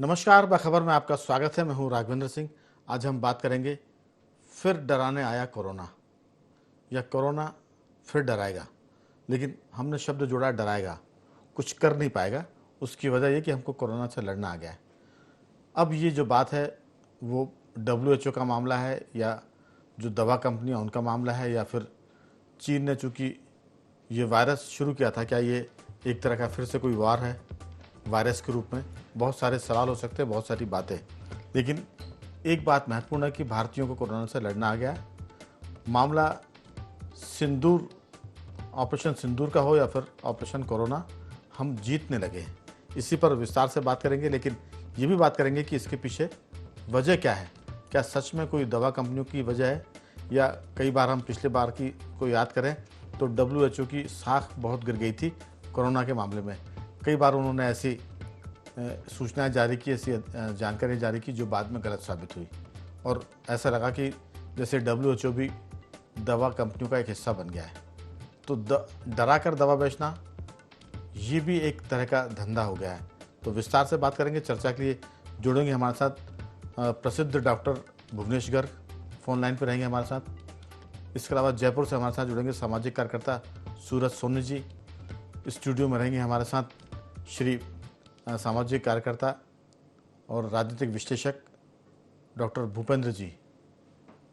नमस्कार, बाखबर में आपका स्वागत है। मैं हूं राघवेंद्र सिंह। आज हम बात करेंगे फिर डराने आया कोरोना, या कोरोना फिर डराएगा। लेकिन हमने शब्द जोड़ा डराएगा, कुछ कर नहीं पाएगा। उसकी वजह यह कि हमको कोरोना से लड़ना आ गया है। अब ये जो बात है वो WHO का मामला है, या जो दवा कंपनियां उनका मामला है, या फिर चीन ने चूँकि ये वायरस शुरू किया था, क्या ये एक तरह का फिर से कोई वार है वायरस के रूप में? बहुत सारे सवाल हो सकते हैं, बहुत सारी बातें। लेकिन एक बात महत्वपूर्ण है कि भारतीयों को कोरोना से लड़ना आ गया है। मामला सिंदूर, ऑपरेशन सिंदूर का हो या फिर ऑपरेशन कोरोना, हम जीतने लगे हैं। इसी पर विस्तार से बात करेंगे, लेकिन ये भी बात करेंगे कि इसके पीछे वजह क्या है। क्या सच में कोई दवा कंपनियों की वजह है, या कई बार हम पिछले बार की को याद करें तो WHO की साख बहुत गिर गई थी कोरोना के मामले में। कई बार उन्होंने ऐसी सूचनाएं जारी की, ऐसी जानकारी जारी की जो बाद में गलत साबित हुई, और ऐसा लगा कि जैसे WHO भी दवा कंपनियों का एक हिस्सा बन गया है। तो डरा कर दवा बेचना, ये भी एक तरह का धंधा हो गया है। तो विस्तार से बात करेंगे। चर्चा के लिए जुड़ेंगे हमारे साथ प्रसिद्ध doctor Bhuvnesh Garg, phone line पर रहेंगे हमारे साथ। इसके अलावा जयपुर से हमारे साथ जुड़ेंगे सामाजिक कार्यकर्ता सूरज सोनी जी। स्टूडियो में रहेंगे हमारे साथ श्री सामाजिक कार्यकर्ता और राजनीतिक विश्लेषक डॉक्टर भूपेंद्र जी,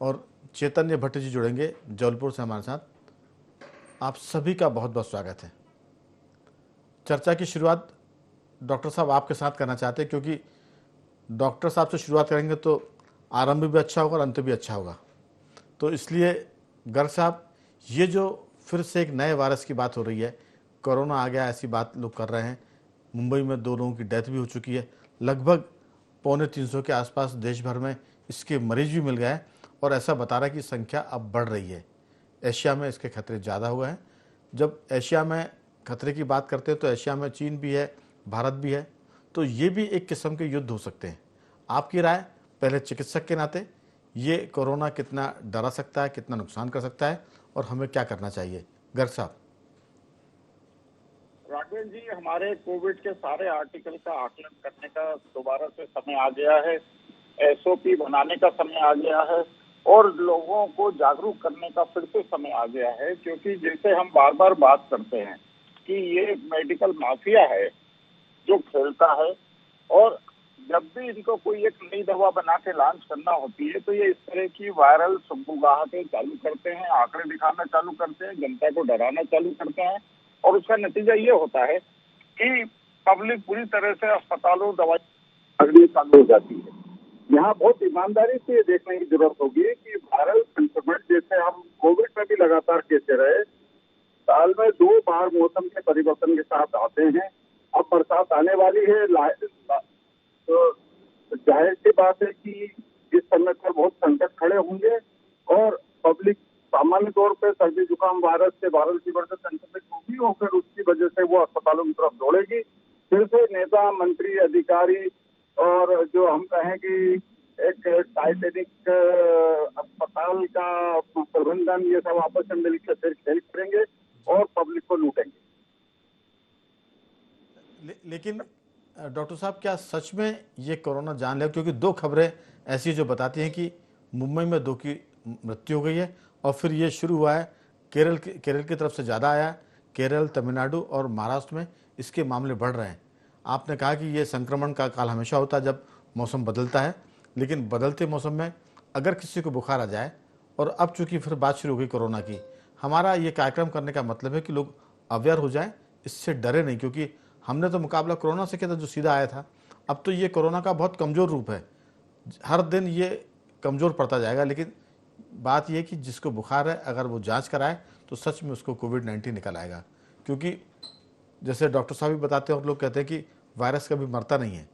और चैतन्य भट्ट जी जुड़ेंगे जबलपुर से हमारे साथ। आप सभी का बहुत बहुत स्वागत है। चर्चा की शुरुआत डॉक्टर साहब आपके साथ करना चाहते हैं, क्योंकि डॉक्टर साहब से शुरुआत करेंगे तो आरंभ भी अच्छा होगा और अंत भी अच्छा होगा। तो इसलिए गर्ग साहब, ये जो फिर से एक नए वायरस की बात हो रही है, कोरोना आ गया ऐसी बात लोग कर रहे हैं। मुंबई में 2 लोगों की डेथ भी हो चुकी है। लगभग 350 के आसपास देश भर में इसके मरीज भी मिल गए हैं, और ऐसा बता रहा है कि संख्या अब बढ़ रही है। एशिया में इसके खतरे ज़्यादा हुए हैं। जब एशिया में खतरे की बात करते हैं तो एशिया में चीन भी है, भारत भी है। तो ये भी एक किस्म के युद्ध हो सकते हैं। आपकी राय, पहले चिकित्सक के नाते, ये कोरोना कितना डरा सकता है, कितना नुकसान कर सकता है, और हमें क्या करना चाहिए? गर्ग साहब। राघवेंद्र जी, हमारे कोविड के सारे आर्टिकल का आकलन करने का दोबारा से समय आ गया है। SOP बनाने का समय आ गया है, और लोगों को जागरूक करने का फिर से समय आ गया है। क्योंकि जैसे हम बार बार बात करते हैं कि ये मेडिकल माफिया है जो खेलता है, और जब भी इनको कोई एक नई दवा बना के लॉन्च करना होती है तो ये इस तरह की वायरल सुगबुगाहटें चालू करते हैं, आंकड़े दिखाना चालू करते हैं, जनता को डराना चालू करते हैं, और उसका नतीजा ये होता है कि पब्लिक पूरी तरह से अस्पतालों, दवाई चालू हो जाती है। यहाँ बहुत ईमानदारी से ये देखने की जरूरत होगी कि वायरल संक्रमण जैसे हम कोविड में भी लगातार कहते रहे, साल में 2 बार मौसम के परिवर्तन के साथ आते हैं। अब बरसात आने वाली है, तो जाहिर सी बात है कि इस समय पर बहुत संकट खड़े होंगे, और पब्लिक सामान्य तौर पे सर्दी जुकाम वायरस से, वायरल फीवर से संक्रमित होगी, और फिर उसकी वजह से वो अस्पतालों की तरफ दौड़ेगी। फिर से नेता, मंत्री, अधिकारी, और जो हम कहें कि एक टाइटेनिक अस्पताल का प्रबंधन, ये सब आपस में मिलकर फिर खेल करेंगे और पब्लिक को लूटेंगे। लेकिन डॉक्टर साहब, क्या सच में ये कोरोना जान लेगा? क्योंकि 2 खबरें ऐसी जो बताती हैं कि मुंबई में 2 की मृत्यु हो गई है, और फिर ये शुरू हुआ है केरल की तरफ से ज़्यादा आया। केरल, तमिलनाडु और महाराष्ट्र में इसके मामले बढ़ रहे हैं। आपने कहा कि ये संक्रमण का काल हमेशा होता है जब मौसम बदलता है, लेकिन बदलते मौसम में अगर किसी को बुखार आ जाए, और अब चूंकि फिर बात शुरू हो गई कोरोना की, हमारा ये कार्यक्रम करने का मतलब है कि लोग अवेयर हो जाएं, इससे डरे नहीं। क्योंकि हमने तो मुकाबला कोरोना से किया था जो सीधा आया था। अब तो ये कोरोना का बहुत कमज़ोर रूप है, हर दिन ये कमज़ोर पड़ता जाएगा। लेकिन बात यह कि जिसको बुखार है, अगर वो जांच कराए तो सच में उसको कोविड-19 निकल आएगा। क्योंकि जैसे डॉक्टर साहब भी बताते हैं और लोग कहते हैं कि वायरस कभी मरता नहीं है,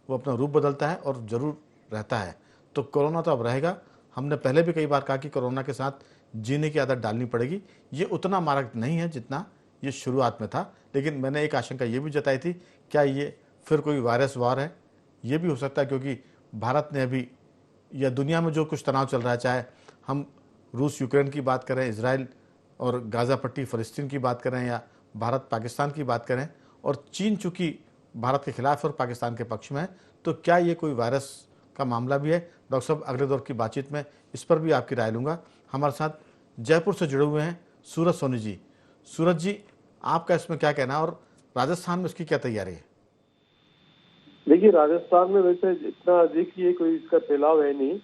वो अपना रूप बदलता है और ज़रूर रहता है। तो कोरोना तो अब रहेगा। हमने पहले भी कई बार कहा कि कोरोना के साथ जीने की आदत डालनी पड़ेगी। ये उतना मारक नहीं है जितना ये शुरुआत में था, लेकिन मैंने एक आशंका ये भी जताई थी, क्या ये फिर कोई वायरस वार है? ये भी हो सकता है, क्योंकि भारत ने अभी, या दुनिया में जो कुछ तनाव चल रहा है, चाहे हम रूस यूक्रेन की बात करें, इजराइल और गाज़ा पट्टी फ़लस्तीन की बात करें, या भारत पाकिस्तान की बात करें, और चीन चूँकि भारत के खिलाफ और पाकिस्तान के पक्ष में है, तो क्या ये कोई वायरस का मामला भी है? डॉक्टर साहब, अगले दौर की बातचीत में इस पर भी आपकी राय लूँगा। हमारे साथ जयपुर से जुड़े हुए हैं सूरज सोनी जी। सूरज जी, आपका इसमें क्या कहना है और राजस्थान में इसकी क्या तैयारी है? देखिए, राजस्थान में वैसे इतना अधिक ये कोई इसका फैलाव है नहीं।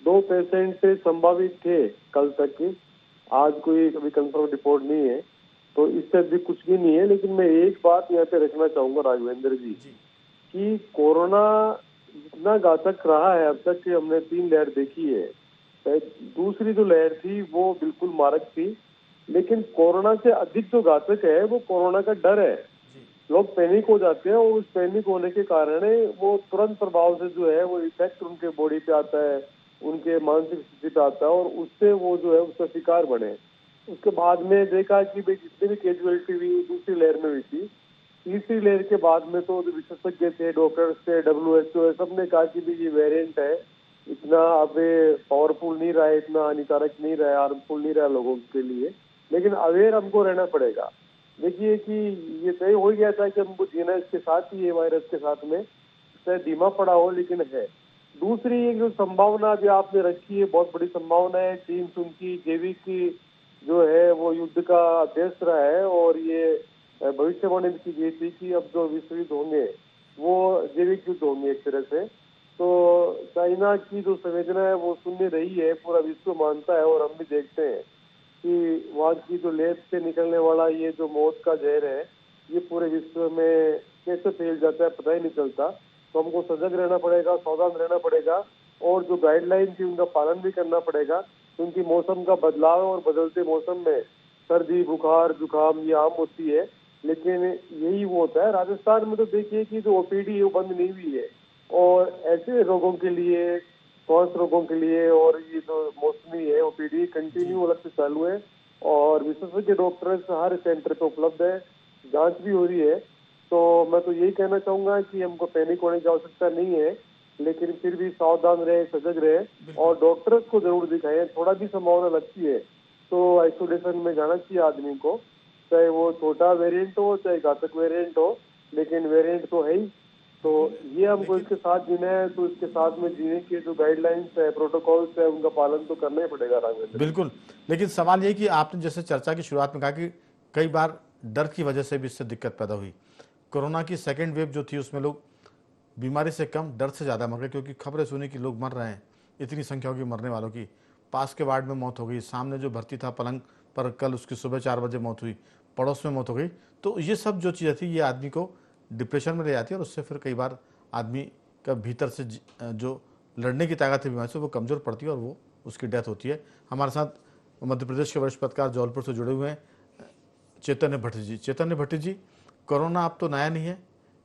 2 पेशेंट संभावित थे कल तक के, आज कोई अभी कंफर्म रिपोर्ट नहीं है, तो इससे अधिक कुछ भी नहीं है। लेकिन मैं एक बात यहाँ पे रखना चाहूंगा राघवेंद्र जी, कि कोरोना इतना घातक रहा है अब तक कि हमने 3 लहर देखी है। दूसरी जो लहर थी वो बिल्कुल मारक थी, लेकिन कोरोना से अधिक जो घातक है वो कोरोना का डर है। लोग पैनिक हो जाते हैं और उस पैनिक होने के कारण वो तुरंत प्रभाव से जो है वो इफेक्ट उनके बॉडी पे आता है, उनके मानसिक स्थिति पे आता है और उससे वो जो है उसका शिकार बने। उसके बाद में देखा कि भाई जितनी भी कैजुअलिटी हुई दूसरी लहर में हुई थी, तीसरी लहर के बाद में तो जो विशेषज्ञ थे, डॉक्टर्स थे, WHO सबने कहा कि भाई ये वेरिएंट है, इतना अब पावरफुल नहीं रहा है, इतना हानिकारक नहीं रहा है, हार्मफुल नहीं रहा लोगों के लिए, लेकिन अवेयर हमको रहना पड़ेगा। देखिए कि ये तय हो गया था कि हमको जीना इसके साथ ही, ये वायरस के साथ में, चाहे धीमा पड़ा हो लेकिन है। दूसरी एक जो संभावना अभी आपने रखी है, बहुत बड़ी संभावना है। चीन उनकी जैविक की जो है वो युद्ध का अभ्यस्त रहा है और ये भविष्यवाणी की गई थी कि अब जो विश्व युद्ध होंगे वो जैविक युद्ध होंगे एक तरह से। तो चाइना की जो संवेदना है वो सुनने रही है, पूरा विश्व मानता है और हम भी देखते हैं कि वहाँ की जो लैब से निकलने वाला ये जो मौत का जहर है ये पूरे विश्व में कैसे फैल जाता है पता ही नहीं चलता। तो हमको सजग रहना पड़ेगा, सावधान रहना पड़ेगा और जो गाइडलाइन थी उनका पालन भी करना पड़ेगा, क्योंकि मौसम का बदलाव और बदलते मौसम में सर्दी, बुखार, जुकाम ये आम होती है। लेकिन यही वो होता है। राजस्थान में तो देखिए कि जो OPD है वो बंद नहीं हुई है और ऐसे रोगों के लिए, श्वास रोगों के लिए और ये जो मौसमी है OPD कंटिन्यू अलग से चालू है और विशेषज्ञ डॉक्टर्स हर सेंटर पे उपलब्ध है, जांच भी हो रही है। तो मैं तो यही कहना चाहूंगा कि हमको पैनिक होने की आवश्यकता नहीं है, लेकिन फिर भी सावधान रहे, सजग रहे और डॉक्टर्स को जरूर दिखाएं। थोड़ा भी संभावना लगती है तो आइसोलेशन में जाना चाहिए आदमी को, चाहे वो छोटा वेरिएंट हो चाहे घातक वेरिएंट हो, लेकिन वेरिएंट तो है ही। तो ये हमको इसके साथ जीना है, तो इसके साथ में जीने के जो गाइडलाइंस है, प्रोटोकॉल्स है, उनका पालन तो करना ही पड़ेगा राघवेंद्र। बिल्कुल, लेकिन सवाल ये कि आपने जैसे चर्चा की शुरुआत में कहा कि कई बार डर की वजह से भी इससे दिक्कत पैदा हुई। कोरोना की सेकेंड वेव जो थी उसमें लोग बीमारी से कम डर से ज़्यादा मर गए, क्योंकि खबरें सुनी कि लोग मर रहे हैं, इतनी संख्या होगी मरने वालों की। पास के वार्ड में मौत हो गई, सामने जो भर्ती था पलंग पर कल उसकी सुबह 4 बजे मौत हुई, पड़ोस में मौत हो गई। तो ये सब जो चीज़ें थी ये आदमी को डिप्रेशन में ले जाती है और उससे फिर कई बार आदमी का भीतर से जो लड़ने की ताकत है बीमारी से वो कमज़ोर पड़ती है और वो उसकी डेथ होती है। हमारे साथ मध्य प्रदेश के वरिष्ठ पत्रकार जौलपुर से जुड़े हुए हैं चैतन्य भट्टी जी। चैतन्य भट्टी जी, कोरोना अब तो नया नहीं है,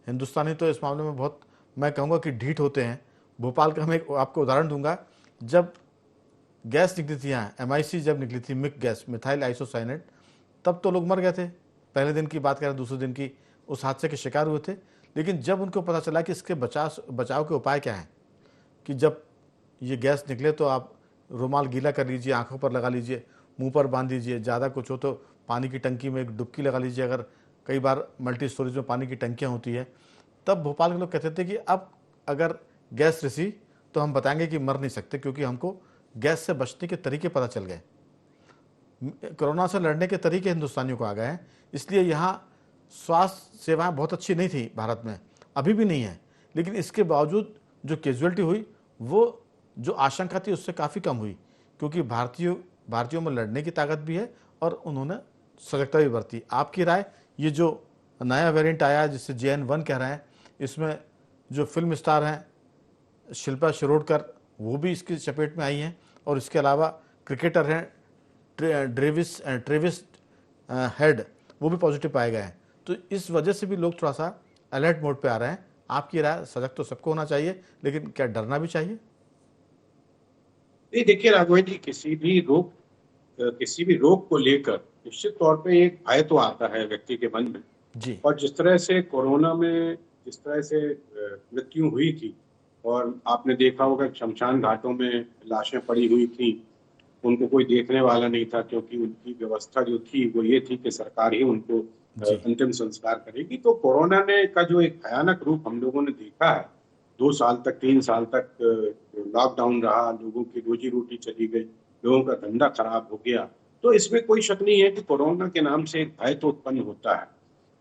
हिंदुस्तानी तो इस मामले में बहुत, मैं कहूँगा कि ढीठ होते हैं। भोपाल का मैं एक आपको उदाहरण दूंगा, जब गैस निकली थी यहाँ MIC, जब निकली थी मिक गैस, मिथाइल आइसोसाइनेट, तब तो लोग मर गए थे। पहले दिन की बात करें, दूसरे दिन की, उस हादसे के शिकार हुए थे। लेकिन जब उनको पता चला कि इसके बचाव के उपाय क्या हैं, कि जब ये गैस निकले तो आप रुमाल गीला कर लीजिए, आंखों पर लगा लीजिए, मुंह पर बांध दीजिए, ज़्यादा कुछ हो तो पानी की टंकी में एक डुबकी लगा लीजिए, अगर कई बार मल्टी स्टोरेज में पानी की टंकियाँ होती है। तब भोपाल के लोग कहते थे कि अब अगर गैस रिसी तो हम बताएंगे कि मर नहीं सकते, क्योंकि हमको गैस से बचने के तरीके पता चल गए। कोरोना से लड़ने के तरीके हिंदुस्तानियों को आ गए हैं। इसलिए यहाँ स्वास्थ्य सेवाएं बहुत अच्छी नहीं थी भारत में, अभी भी नहीं है, लेकिन इसके बावजूद जो कैजुअलिटी हुई वो जो आशंका थी उससे काफ़ी कम हुई, क्योंकि भारतीयों में लड़ने की ताकत भी है और उन्होंने सजगता भी बरती। आपकी राय, ये जो नया वेरिएंट आया जिससे JN1 कह रहे हैं, इसमें जो फिल्म स्टार हैं शिल्पा शिरोडकर वो भी इसकी चपेट में आई हैं, और इसके अलावा क्रिकेटर हैं ट्रेविस हेड, वो भी पॉजिटिव पाए गए हैं। तो इस वजह से भी लोग थोड़ा सा अलर्ट मोड पे आ रहे हैं। आपकी राय, सजग तो सबको होना चाहिए, लेकिन क्या डरना भी चाहिए? नहीं, देखिए राघवेंद्र जी, किसी भी रोग को लेकर निश्चित तौर पे एक भय तो आता है व्यक्ति के मन में। जी, और जिस तरह से कोरोना में जिस तरह से मृत्यु हुई थी, और आपने देखा होगा शमशान घाटों में लाशें पड़ी हुई थी, उनको कोई देखने वाला नहीं था, क्योंकि उनकी व्यवस्था जो थी वो ये थी कि सरकार ही उनको जी, अंतिम संस्कार करेगी। तो कोरोना ने का जो एक भयानक रूप हम लोगों ने देखा है, 2 साल तक 3 साल तक लॉकडाउन रहा, लोगों की रोजी रोटी चली गई, लोगों का धंधा खराब हो गया। तो इसमें कोई शक नहीं है कि कोरोना के नाम से एक भय तो उत्पन्न होता है।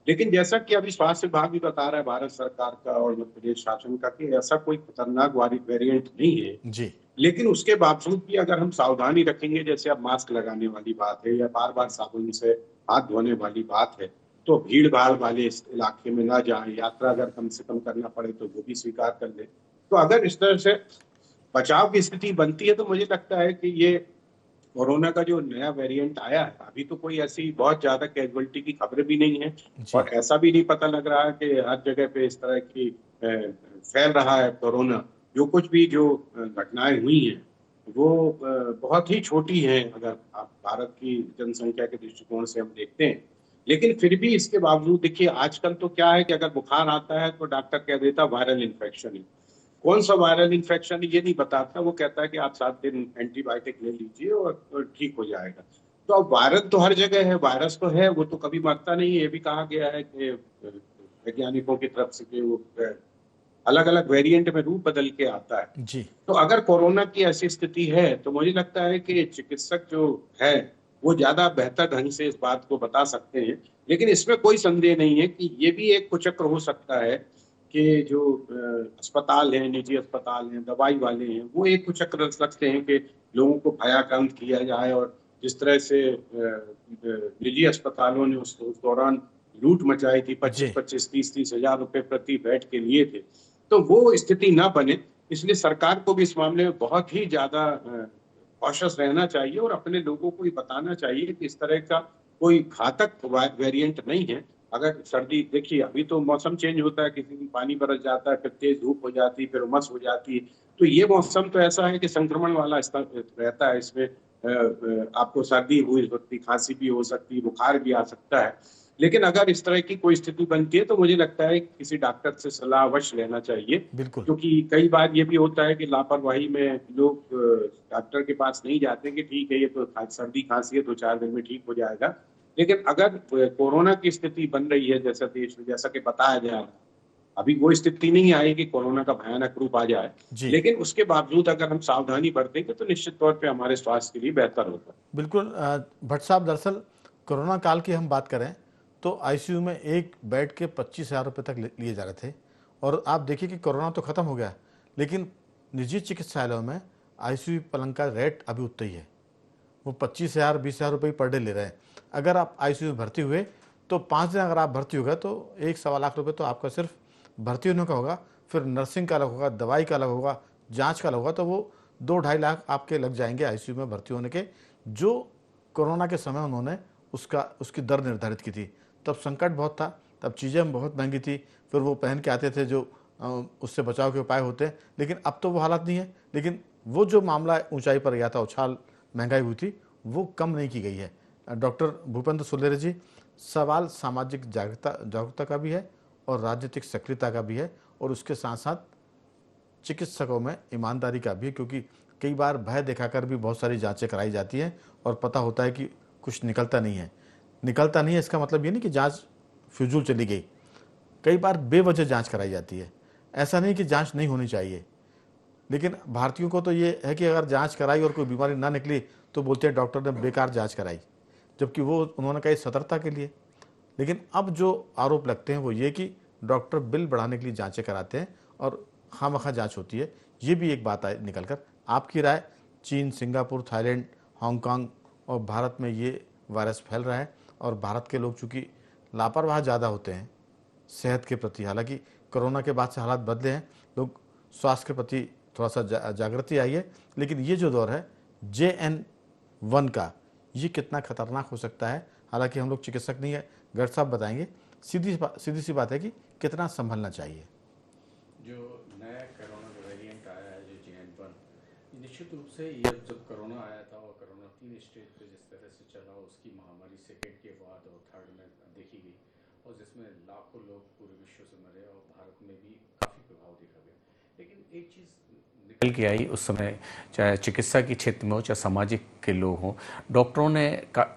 लेकिन जैसा कि अभी स्वास्थ्य विभाग भी बता रहा है, भारत सरकार का और मध्य प्रदेश शासन का, कि ऐसा कोई खतरनाक वेरिएंट नहीं है। जी। लेकिन उसके बावजूद भी अगर हम सावधानी रखेंगे, जैसे अब मास्क लगाने वाली बात है या बार बार साबुन से हाथ धोने वाली बात है, तो भीड़ भाड़ वाले इस इलाके में ना जाएं, यात्रा अगर कम से कम करना पड़े तो वो भी स्वीकार कर लें। तो अगर इस तरह से बचाव की स्थिति बनती है तो मुझे लगता है कि ये कोरोना का जो नया वेरिएंट आया है, अभी तो कोई ऐसी बहुत ज्यादा कैजुअलिटी की खबरें भी नहीं है जी। और ऐसा भी नहीं पता लग रहा है कि हर जगह पे इस तरह की फैल रहा है कोरोना। जो कुछ भी जो घटनाएं हुई हैं वो बहुत ही छोटी हैं अगर आप भारत की जनसंख्या के दृष्टिकोण से हम देखते हैं। लेकिन फिर भी इसके बावजूद देखिए, आजकल तो क्या है कि अगर बुखार आता है तो डॉक्टर कह देता वायरल इन्फेक्शन है। कौन सा वायरल इन्फेक्शन ये नहीं बताता, वो कहता है कि आप 7 दिन एंटीबायोटिक ले लीजिए और ठीक हो जाएगा। तो अब वायरस तो हर जगह है, वायरस तो है, वो तो कभी मरता नहीं है। ये भी कहा गया है कि वैज्ञानिकों की तरफ से कि वो अलग अलग वेरिएंट में रूप बदल के आता है। जी। तो अगर कोरोना की ऐसी स्थिति है तो मुझे लगता है कि चिकित्सक जो है वो ज्यादा बेहतर ढंग से इस बात को बता सकते हैं। लेकिन इसमें कोई संदेह नहीं है कि ये भी एक कुचक्र हो सकता है कि जो अस्पताल हैं, निजी अस्पताल हैं, दवाई वाले हैं, वो एक कुचक्र रच सकते हैं कि लोगों को भयाक्रांत किया जाए। और जिस तरह से निजी अस्पतालों ने उस दौरान लूट मचाई थी, 25-25, 30-30 हजार रुपए प्रति बेड के लिए थे, तो वो स्थिति ना बने, इसलिए सरकार को भी इस मामले में बहुत ही ज्यादा कॉशियस रहना चाहिए और अपने लोगों को ये बताना चाहिए कि इस तरह का कोई घातक वेरिएंट नहीं है। अगर सर्दी, देखिए अभी तो मौसम चेंज होता है, किसी दिन पानी बरस जाता है, फिर तेज धूप हो जाती है, फिर उमस हो जाती है। तो ये मौसम तो ऐसा है कि संक्रमण वाला रहता है। इसमें आपको सर्दी हुई सकती, खांसी भी हो सकती, बुखार भी आ सकता है। लेकिन अगर इस तरह की कोई स्थिति बनती है तो मुझे लगता है किसी डॉक्टर से सलाह अवश्य लेना चाहिए। बिल्कुल। क्योंकि कई बार ये भी होता है कि लापरवाही में लोग डॉक्टर के पास नहीं जाते कि ठीक है ये तो सर्दी खांसी है, 2-4 दिन में ठीक हो जाएगा। लेकिन अगर कोरोना की स्थिति बन रही है जैसा देश में, जैसा कि बताया जा रहा है, अभी वो स्थिति नहीं आई कि कोरोना का भयानक रूप आ जाए, लेकिन उसके बावजूद अगर हम सावधानी बरतेंगे तो निश्चित तौर पे हमारे स्वास्थ्य के लिए बेहतर होगा। बिल्कुल। भट्ट साहब, दरअसल कोरोना काल की हम बात करें तो आईसीयू में एक बेड के 25,000 रुपये तक लिए जा रहे थे। और आप देखिए कि कोरोना तो ख़त्म हो गया, लेकिन निजी चिकित्सालयों में आईसीयू पलंग का रेट अभी उतना ही है। वो 25,000 20,000 रुपये पर डे ले रहे हैं। अगर आप आईसीयू में भर्ती हुए तो 5 दिन अगर आप भर्ती हो गए तो 1-1.25 लाख रुपये तो आपका सिर्फ भर्ती होने का होगा। फिर नर्सिंग का अलग होगा, दवाई का अलग होगा, जांच का अलग होगा, तो वो 2-2.5 लाख आपके लग जाएंगे आईसीयू में भर्ती होने के। जो कोरोना के समय उन्होंने उसकी दर निर्धारित की थी। तब संकट बहुत था, तब चीज़ें बहुत महंगी थी, फिर वो पहन के आते थे जो उससे बचाव के उपाय होते हैं। लेकिन अब तो वो हालात नहीं है। लेकिन वो जो मामला ऊंचाई पर गया था, उछाल महंगाई हुई थी, वो कम नहीं की गई है। डॉक्टर भूपेंद्र सुलेरिया जी, सवाल सामाजिक जागरूकता का भी है और राजनीतिक सक्रियता का भी है, और उसके साथ साथ चिकित्सकों में ईमानदारी का भी है। क्योंकि कई बार भय दिखाकर भी बहुत सारी जांचें कराई जाती हैं और पता होता है कि कुछ निकलता नहीं है। इसका मतलब ये नहीं कि जांच फिजूल चली गई। कई बार बेवजह जांच कराई जाती है। ऐसा नहीं कि जांच नहीं होनी चाहिए, लेकिन भारतीयों को तो ये है कि अगर जांच कराई और कोई बीमारी ना निकली तो बोलते हैं डॉक्टर ने बेकार जांच कराई, जबकि वो उन्होंने कहा सतर्कता के लिए। लेकिन अब जो आरोप लगते हैं वो ये कि डॉक्टर बिल बढ़ाने के लिए जांचें कराते हैं और खामखा जांच होती है। ये भी एक बात है निकल कर। आपकी राय, चीन, सिंगापुर, थाईलैंड, हांगकांग और भारत में ये वायरस फैल रहा है और भारत के लोग चूँकि लापरवाह ज़्यादा होते हैं सेहत के प्रति। हालांकि कोरोना के बाद से हालात बदले हैं, लोग स्वास्थ्य के प्रति थोड़ा सा जागृति आई है। लेकिन ये जो दौर है JN1 का, ये कितना खतरनाक हो सकता है। हालांकि हम लोग चिकित्सक नहीं है, गर्ग साहब बताएंगे। सीधी सी बात है कि कितना संभलना चाहिए। जो नया कोरोना का वेरिएंट आया है, जो JN1, निश्चित रूप से ये जब कोरोना आया था और कोरोना 3 स्टेज पे जिस तरह से चला, उसकी महामारी सेकेंड के बाद और थर्ड में देखी गई, और जिसमें लाखों लोग पूरे विश्व से मरे और भारत में भी काफ़ी प्रभाव देखा गया। लेकिन एक चीज़ निकल के आई उस समय, चाहे चिकित्सा के क्षेत्र में हो चाहे सामाजिक के लोग हों, डॉक्टरों ने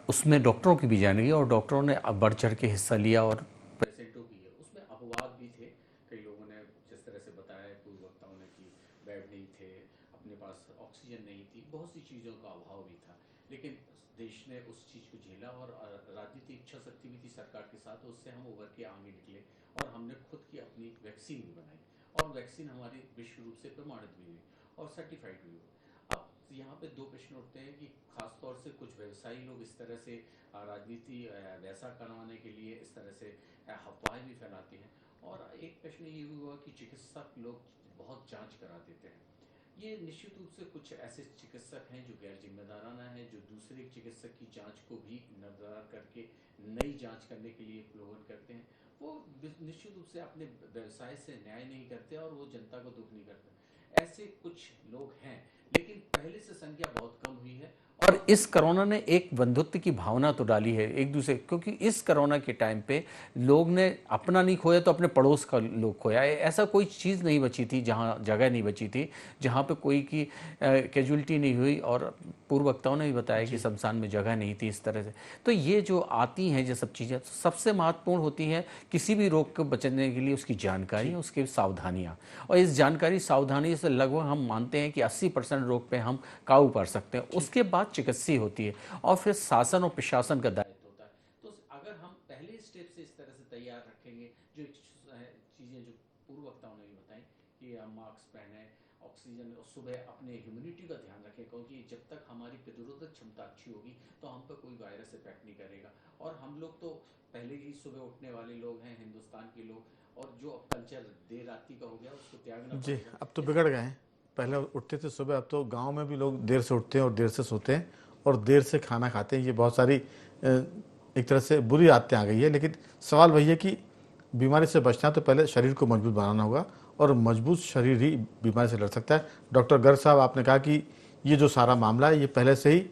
उसमें डॉक्टरों की भी जान गई और डॉक्टरों ने बढ़ चढ़ के हिस्सा लिया और पेशेंटों की है। उसमें अपवाद भी थे, कई लोगों ने जिस तरह से बताया, कोई वक्त बेड नहीं थे, अपने पास ऑक्सीजन नहीं थी, बहुत सी चीज़ों का अभाव भी था। लेकिन देश ने उस चीज़ को झेला और राजनीतिक इच्छा शक्ति भी थी सरकार के साथ, उससे हम उभर के आगे निकले और हमने खुद की अपनी वैक्सीन भी बनाई और वैक्सीन हमारी विश्व रूप से प्रमाणित भी हुई और सर्टिफाइड भी हुई। अब यहाँ पे दो प्रश्न उठते हैं कि खासतौर से कुछ व्यवसायी लोग इस तरह से राजनीति वैसा करवाने के लिए इस तरह से अफवाहें भी फैलाते हैं, और एक प्रश्न ये भी हुआ कि चिकित्सक लोग बहुत जांच करा देते हैं। ये निश्चित रूप से कुछ ऐसे चिकित्सक हैं जो गैर जिम्मेदाराना हैं, जो दूसरे चिकित्सक की जांच को भी नजर करके नई जांच करने के लिए प्रलोभन करते हैं। वो निश्चित रूप से अपने व्यवसाय से न्याय नहीं करते और वो जनता को दुख नहीं करते। ऐसे कुछ लोग हैं, लेकिन पहले से संख्या बहुत कम हुई है। और इस कोरोना ने एक बंधुत्व की भावना तो डाली है एक दूसरे, क्योंकि इस कोरोना के टाइम पे लोग ने अपना नहीं खोया तो अपने पड़ोस का लोग खोया। ऐसा कोई चीज़ नहीं बची थी जहाँ जगह नहीं बची थी जहाँ पे कोई की कैजुअलिटी नहीं हुई, और पूर्व वक्ताओं ने भी बताया कि शमशान में जगह नहीं थी इस तरह से। तो ये जो आती हैं जो सब चीज़ें सबसे महत्वपूर्ण होती हैं किसी भी रोग को बचने के लिए, उसकी जानकारी, उसकी सावधानियाँ, और इस जानकारी सावधानी से लगभग हम मानते हैं कि 80% रोग पे हम काबू पा सकते हैं। उसके बाद चिकित्सा होती है और फिर शासन और प्रशासन का दायित्व होता है। तो अगर हम पहले स्टेप से इस तरह से तैयार रखेंगे, जो चीज़ें जो पूर्व वक्ताओं ने भी बताई कि हम मास्क पहने, ऑक्सीजन, और सुबह अपने ह्यूमिनिटी का ध्यान रखें, क्योंकि जब तक हमारी प्रतिरोधक क्षमता अच्छी होगी तो हम पर कोई वायरस इफेक्ट नहीं करेगा। और हम लोग तो पहले ही सुबह उठने वाले लोग हैं हिंदुस्तान के लोग, और जो अब कल्चर देर रात्रि का हो गया उसको त्यागना जी, पड़ेगा। अब तो बिगड़ गए हैं। पहले उठते थे सुबह, अब तो गांव में भी लोग देर से उठते हैं और देर से सोते हैं और देर से खाना खाते हैं। ये बहुत सारी एक तरह से बुरी आदतें आ गई है। लेकिन सवाल वही है कि बीमारी से बचना तो पहले शरीर को मजबूत बनाना होगा, और मजबूत शरीर ही बीमारी से लड़ सकता है। डॉक्टर गर्ग साहब, आपने कहा कि ये जो सारा मामला है ये पहले से ही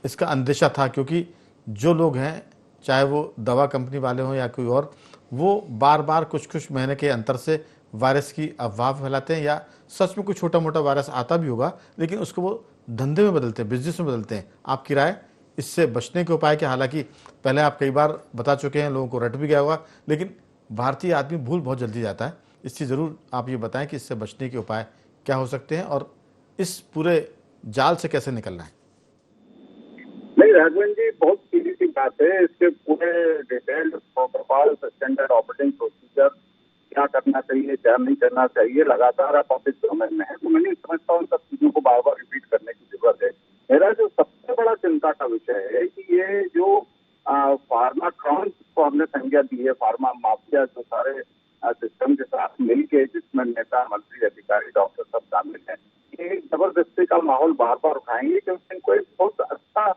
इसका अंदेशा था, क्योंकि जो लोग हैं, चाहे वो दवा कंपनी वाले हों या कोई और, वो बार बार कुछ कुछ महीने के अंतर से वायरस की अफवाह फैलाते हैं, या सच में कुछ छोटा मोटा वायरस आता भी होगा लेकिन उसको वो धंधे में बदलते हैं, बिजनेस में बदलते हैं। आपकी राय इससे बचने के उपाय क्या? हालांकि पहले आप कई बार बता चुके हैं, लोगों को रट भी गया होगा, लेकिन भारतीय आदमी भूल बहुत जल्दी जाता है। इससे ज़रूर आप ये बताएं कि इससे बचने के उपाय क्या हो सकते हैं और इस पूरे जाल से कैसे निकलना है। नहीं राघवन जी, बहुत सीधी सी बात है। इसके पूरे detailed protocol, standard operating procedure, क्या करना चाहिए क्या नहीं करना चाहिए, लगातार आप पब्लिक डोमेन में है, तो मैं नहीं समझता उन सब चीजों को बार बार रिपीट करने की जरूरत है। मेरा जो सबसे बड़ा चिंता का विषय है कि ये जो फार्मा क्राउन को हमने संज्ञा दी है, फार्मा माफिया जो सारे सिस्टम के साथ मिलके, जिसमें नेता, मंत्री, अधिकारी, डॉक्टर सब शामिल हैं, ये जबरदस्ती का माहौल बार बार उठाएंगे क्योंकि इनको एक बहुत अच्छा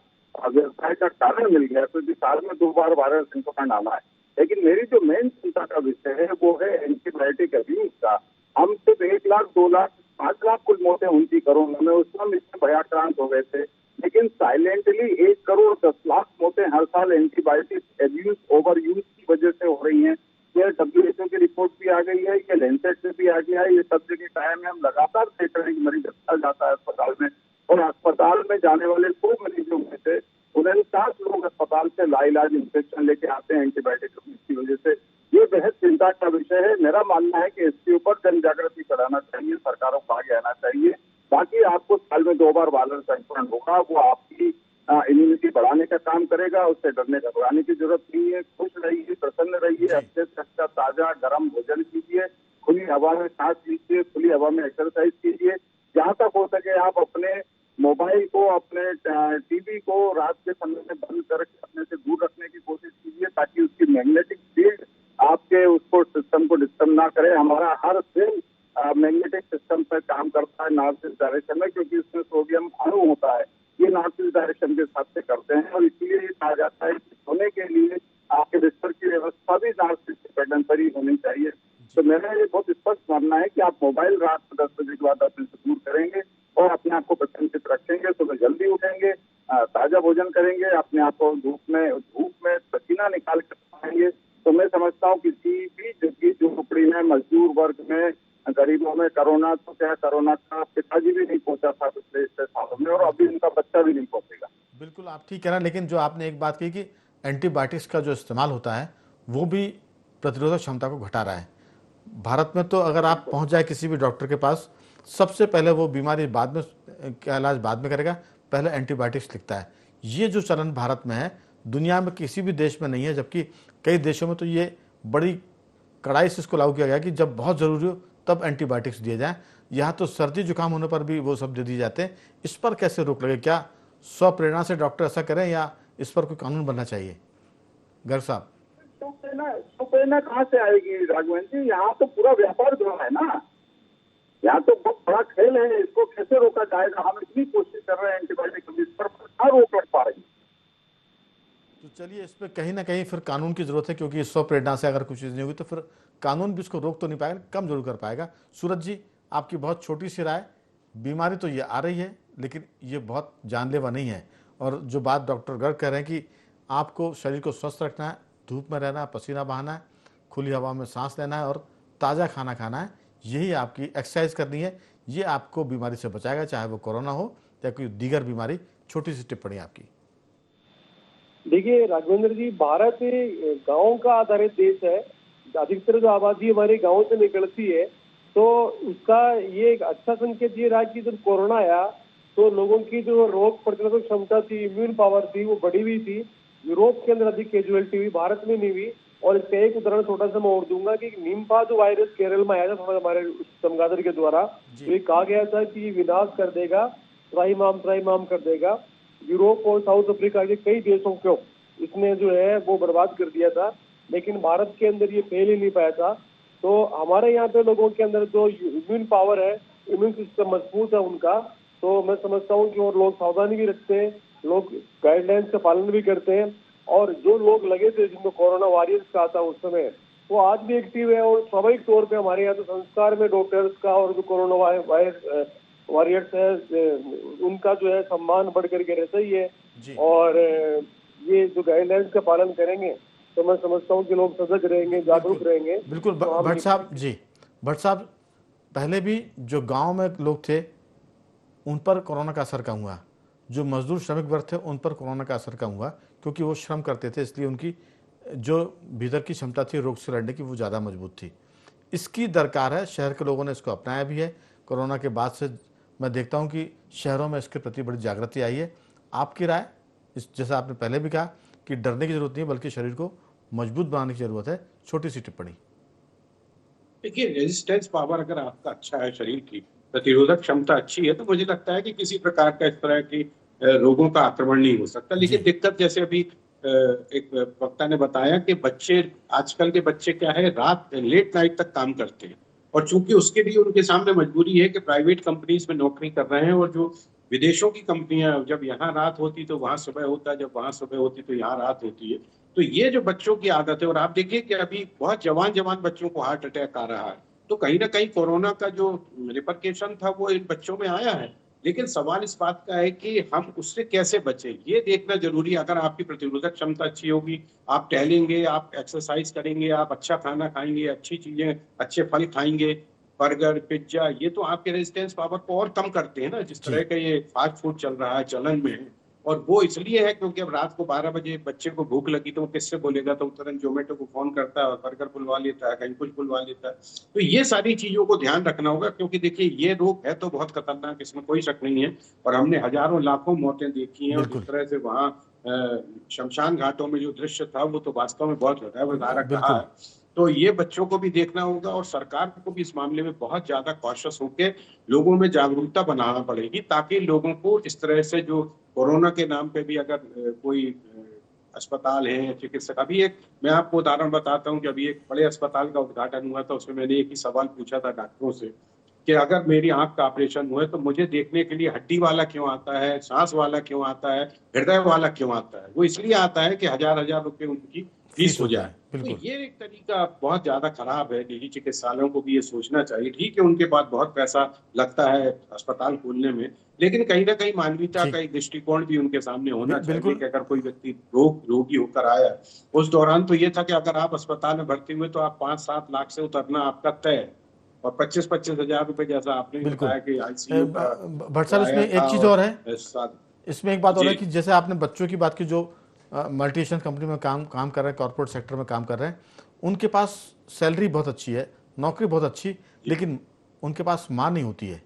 व्यवसाय का कारण मिल गया, क्योंकि साल में 2 बार वायरस इनको पहनाना है। लेकिन मेरी जो मेन चिंता का विषय है वो है एंटीबायोटिक अब्यूज का। हम सिर्फ 1 लाख, 2 लाख, 5 लाख कुल मौतें हुई थी कोरोना में, उस समय इसमें भयाक्रांत हो गए थे। लेकिन साइलेंटली 1 करोड़ 10 लाख मौतें हर साल एंटीबायोटिक अब्यूज, ओवर यूज की वजह से हो रही हैं। ये WHO की रिपोर्ट भी आ गई है, ये लैंसेट से भी आ गया है, ये सब जगह टाइम है। हम लगातार देख रहे हैं कि मरीज अच्छा जाता है अस्पताल में, और अस्पताल में जाने वाले 100 मरीजों में से 49 लोग अस्पताल से लाइलाज इंफेक्शन लेके आते हैं एंटीबायोटिक की वजह से। ये बेहद चिंता का विषय है। मेरा मानना है कि इसके ऊपर जन जागृति कराना चाहिए, सरकारों को आगे आना चाहिए। बाकी आपको साल में 2 बार वायरल संक्रमण होगा, वो आपकी इम्यूनिटी बढ़ाने का काम करेगा, उससे डरने घबराने की जरूरत नहीं है। खुश रहिए, प्रसन्न रहिए, अच्छे से अच्छा ताजा गर्म भोजन कीजिए, खुली हवा में सांस लीजिए, खुली हवा में एक्सरसाइज कीजिए। जहाँ तक हो सके आप अपने मोबाइल को, अपने टीवी को रात के समय में बंद करके अपने से दूर रखने की कोशिश कीजिए, ताकि उसकी मैग्नेटिक फील्ड आपके उसको सिस्टम को डिस्टर्ब ना करे। हमारा हर सेल मैग्नेटिक सिस्टम पर काम करता है नॉर्थ ईस्ट डायरेक्शन में, क्योंकि उसमें सोडियम अणु होता है। ये नॉर्थ ईस्ट डायरेक्शन के हिसाब से करते हैं, और इसलिए ये कहा जाता है कि सोने के लिए आपके बिस्तर की व्यवस्था भी नॉर्थ ईस्ट पैटर्न पर ही होनी चाहिए। तो मेरा ये बहुत स्पष्ट मानना है कि आप मोबाइल रात को 10 बजे के बाद अपने से दूर करेंगे और अपने आप को प्रसन्नचित रखेंगे, सुबह जल्दी उठेंगे, ताजा भोजन करेंगे, अपने आप को धूप में पसीना निकाल कर खाएंगे। तो मैं समझता हूँ किसी भी झुग्गी झोपड़ी में, मजदूर वर्ग में, गरीबों में कोरोना, तो क्या कोरोना का पिताजी भी नहीं पहुंचा था पिछले 6 सालों में, और अभी उनका बच्चा भी नहीं पहुंचेगा। बिल्कुल आप ठीक कह रहे हैं, लेकिन जो आपने एक बात कही कि एंटीबायोटिक्स का जो इस्तेमाल होता है वो भी प्रतिरोधक क्षमता को घटा रहा है। भारत में तो अगर आप पहुंच जाए किसी भी डॉक्टर के पास, सबसे पहले वो बीमारी बाद में का इलाज बाद में करेगा, पहले एंटीबायोटिक्स लिखता है। ये जो चलन भारत में है, दुनिया में किसी भी देश में नहीं है, जबकि कई देशों में तो ये बड़ी कड़ाई से इसको लागू किया गया कि जब बहुत ज़रूरी हो तब एंटीबायोटिक्स दिए जाएं। यहाँ तो सर्दी जुकाम होने पर भी वो सब दे दिए जाते हैं। इस पर कैसे रोक लगे? क्या स्वप्रेरणा से डॉक्टर ऐसा करें या इस पर कोई कानून बनना चाहिए? गर्ग साहब। तो प्रेरणा कहाँ से आएगी राघवेंद्र जी? यहाँ तो पूरा व्यापार जो है ना, यहाँ तो बहुत बड़ा खेल है। इसको कैसे रोका जाएगा? हम इतनी कोशिश कर रहे हैं एंटीबायोटिक, इस पर क्या रोक लग पा रही? तो चलिए, इस पर कहीं ना कहीं फिर कानून की जरूरत है, क्योंकि स्व प्रेरणा से अगर कुछ चीज़ नहीं होगी तो फिर कानून भी इसको रोक तो नहीं पाएगा, कम जरूर कर पाएगा। सूरज जी, आपकी बहुत छोटी सी राय। बीमारी तो ये आ रही है, लेकिन ये बहुत जानलेवा नहीं है। और जो बात डॉक्टर गर्ग कह रहे हैं कि आपको शरीर को स्वस्थ रखना है, धूप में रहना है, पसीना बहाना है, खुली हवा में सांस लेना है और ताज़ा खाना खाना है, यही आपकी एक्सरसाइज करनी है, ये आपको बीमारी से बचाएगा, चाहे वो कोरोना हो या कोई दीगर बीमारी। छोटी सी टिप्पणी आपकी। देखिए राघवेंद्र जी, भारत गांव का आधारित देश है। अधिकतर जो आबादी हमारे गांव से निकलती है, तो उसका ये एक अच्छा संकेत ये रहा कि जब कोरोना आया तो लोगों की जो रोग प्रतिरोधक क्षमता थी, इम्यून पावर थी, वो बढ़ी हुई थी। यूरोप के अंदर अधिक कैजुअलिटी हुई, भारत में नहीं हुई। और इसका एक उदाहरण छोटा सा मैं और दूंगा कि निम्फा जो वायरस केरल में आया था थोड़ा हमारे चमगादड़ के द्वारा, तो ये कहा गया था कि विनाश कर देगा, त्राहिमाम कर देगा। यूरोप और साउथ अफ्रीका के कई देशों को इसने जो है वो बर्बाद कर दिया था, लेकिन भारत के अंदर ये फैल ही नहीं पाया था। तो हमारे यहाँ पे लोगों के अंदर जो इम्यून पावर है, इम्यून सिस्टम मजबूत है उनका, तो मैं समझता हूँ कि और लोग सावधानी भी रखते हैं, लोग गाइडलाइंस का पालन भी करते हैं। और जो लोग लगे थे जिनको कोरोना वॉरियर्स कहा था उस समय, वो आज भी एक्टिव है। और स्वाभाविक तौर पे हमारे यहाँ तो संस्कार में डॉक्टर्स का और जो कोरोना वायरस वॉरियर्स है उनका जो है सम्मान बढ़ करके रहता ही है। और ये जो गाइडलाइंस का पालन करेंगे तो मैं समझता हूँ कि लोग सजग रहेंगे, जागरूक रहेंगे। बिल्कुल। भट्ट साहब जी, भट्ट साहब, पहले भी जो गांव में लोग थे उन पर कोरोना का असर कम हुआ, जो मजदूर श्रमिक वर्ग थे उन पर कोरोना का असर कम हुआ, क्योंकि वो श्रम करते थे, इसलिए उनकी जो भीतर की क्षमता थी रोग से लड़ने की वो ज़्यादा मजबूत थी। इसकी दरकार है, शहर के लोगों ने इसको अपनाया भी है। कोरोना के बाद से मैं देखता हूँ कि शहरों में इसके प्रति बड़ी जागृति आई है। आपकी राय? इस जैसा आपने पहले भी कहा कि डरने की जरूरत नहीं है, बल्कि शरीर को मजबूत बनाने की जरूरत है। छोटी सी टिप्पणी। देखिए, रेजिस्टेंस पावर अगर आपका अच्छा है, शरीर की प्रतिरोधक क्षमता अच्छी है, तो मुझे लगता है कि किसी प्रकार का इस तरह की रोगों का आक्रमण नहीं हो सकता। लेकिन दिक्कत, जैसे अभी एक वक्ता ने बताया कि बच्चे, आजकल के बच्चे क्या है, रात लेट नाइट तक काम करते हैं, और चूंकि उसके लिए उनके सामने मजबूरी है कि प्राइवेट कंपनीज में नौकरी कर रहे हैं, और जो विदेशों की कंपनियां, जब यहाँ रात होती तो वहां सुबह होता, जब वहां सुबह होती तो यहाँ रात होती है। तो ये जो बच्चों की आदत है, और आप देखिए कि अभी बहुत जवान जवान बच्चों को हार्ट अटैक आ रहा है, तो कहीं ना कहीं कोरोना का जो रिपरकेशन था वो इन बच्चों में आया है। लेकिन सवाल इस बात का है कि हम उससे कैसे बचें, ये देखना जरूरी है। अगर आपकी प्रतिरोधक क्षमता अच्छी होगी, आप टहलेंगे, आप एक्सरसाइज करेंगे, आप अच्छा खाना खाएंगे, अच्छी चीजें, अच्छे फल खाएंगे, बर्गर, पिज्जा, ये तो आपके रेजिस्टेंस पावर को और कम करते हैं ना। जिस तरह का ये फास्ट फूड चल रहा है, चलन में है, और वो इसलिए है क्योंकि अब रात को 12 बजे बच्चे को भूख लगी तो वो किससे बोलेगा, तो तुरंत जोमेटो को फोन करता है और बर्गर बुलवा लेता है, कहीं कुछ बुलवा लेता है। तो ये सारी चीजों को ध्यान रखना होगा, क्योंकि देखिए ये रोग है तो बहुत खतरनाक, इसमें कोई शक नहीं है। और हमने हजारों लाखों मौतें देखी हैं, और जिस तरह से वहाँ शमशान घाटों में जो दृश्य था वो तो वास्तव में बहुत हृदयविदारक रहा है। तो ये बच्चों को भी देखना होगा, और सरकार को भी इस मामले में बहुत ज्यादा कॉशियस होकर लोगों में जागरूकता बनाना पड़ेगी, ताकि लोगों को इस तरह से जो कोरोना के नाम पे भी अगर कोई अस्पताल है, चिकित्सक, अभी एक मैं आपको उदाहरण बताता हूँ कि अभी एक बड़े अस्पताल का उद्घाटन हुआ था, उसमें मैंने एक ही सवाल पूछा था डॉक्टरों से कि अगर मेरी आंख का ऑपरेशन हुआ है तो मुझे देखने के लिए हड्डी वाला क्यों आता है, सांस वाला क्यों आता है, हृदय वाला क्यों आता है? वो इसलिए आता है कि हजार रुपए उनकी फीस हो जाए। तो ये एक तरीका बहुत ज्यादा खराब है। निजी चिकित्सालयों को भी ये सोचना चाहिए। ठीक है, उनके पास बहुत पैसा लगता है अस्पताल खोलने में, लेकिन कहीं ना कहीं मानवीयता का एक दृष्टिकोण भी उनके सामने होना चाहिए कि अगर कोई व्यक्ति रोगी होकर आया, उस दौरान तो ये था कि अगर आप अस्पताल में भर्ती हुए तो आप 5-7 लाख से उतरना आपका तय है, और 25-25 हजार रुपए जैसा आपने बताया कि आईसीयू का। भट्ट साहब, इसमें एक चीज और है, इसमें एक बात और है कि जैसे आपने बच्चों की बात की, जो मल्टीनेशनल कंपनी में काम कर रहे हैं, कॉर्पोरेट सेक्टर में काम कर रहे हैं, उनके पास सैलरी बहुत अच्छी है, नौकरी बहुत अच्छी, लेकिन उनके पास माँ नहीं होती है,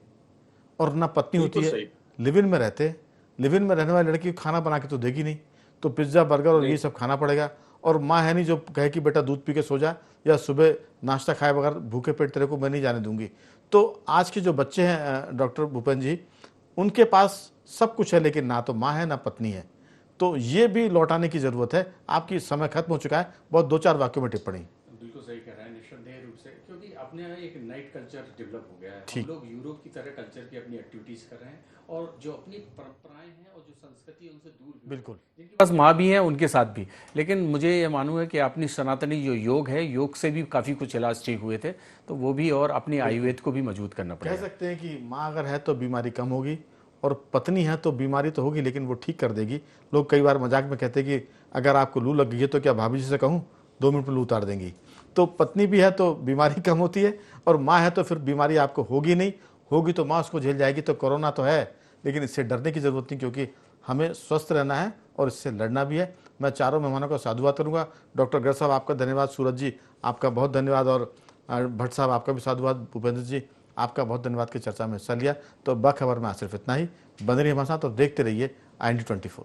और ना पत्नी होती बिल्कुल है, सही। लिव इन में रहते, लिव इन में रहने वाली लड़की को खाना बना के तो देगी नहीं, तो पिज्ज़ा बर्गर और ये सब खाना पड़ेगा। और माँ है नहीं जो कहे कि बेटा दूध पी के सो जा, या सुबह नाश्ता खाए बगैर भूखे पेट तेरे को मैं नहीं जाने दूंगी। तो आज के जो बच्चे हैं डॉक्टर भूपेंद्र जी, उनके पास सब कुछ है लेकिन ना तो माँ है ना पत्नी है। तो ये भी लौटाने की ज़रूरत है। आपकी समय खत्म हो चुका है, बहुत 2-4 वाक्यों में टिप्पणी। बिल्कुल सही कह रहे हैं, निस्संदेह रूप से, क्योंकि अपने यहाँ एक नाइट कल्चर डेवलप हो गया है। ठीक। हम लोग यूरोप की तरह कल्चर की अपनी एक्टिविटीज कर रहे हैं, और जो अपनी परंपराएं हैं और जो संस्कृति है उनसे दूर भी। बिल्कुल। जिनके पास माँ भी हैं उनके साथ भी। लेकिन मुझे ये मालूम है कि अपनी सनातनी जो योग है, योग से भी काफ़ी कुछ इलाज ठीक हुए थे, तो वो भी, और अपनी आयुर्वेद को भी मजबूत करना कह पड़ेगा। सकते हैं कि माँ अगर है तो बीमारी कम होगी, और पत्नी है तो बीमारी तो होगी लेकिन वो ठीक कर देगी। लोग कई बार मजाक में कहते हैं कि अगर आपको लू लग गई है तो क्या भाभी जी से कहूँ 2 मिनट में लू उतार देंगी। तो पत्नी भी है तो बीमारी कम होती है, और माँ है तो फिर बीमारी आपको होगी नहीं, होगी तो माँ उसको झेल जाएगी। तो कोरोना तो है लेकिन इससे डरने की ज़रूरत नहीं, क्योंकि हमें स्वस्थ रहना है और इससे लड़ना भी है। मैं चारों मेहमानों का साधुवाद करूँगा। डॉक्टर गर्ग साहब आपका धन्यवाद, सूरज जी आपका बहुत धन्यवाद, और भट्ट साहब आपका भी साधुवाद, भूपेंद्र जी आपका बहुत धन्यवाद की चर्चा में हिस्सा लिया। तो बखबर में आज सिर्फ इतना ही। बने रहिए हमारे साथ और देखते रहिए IND24।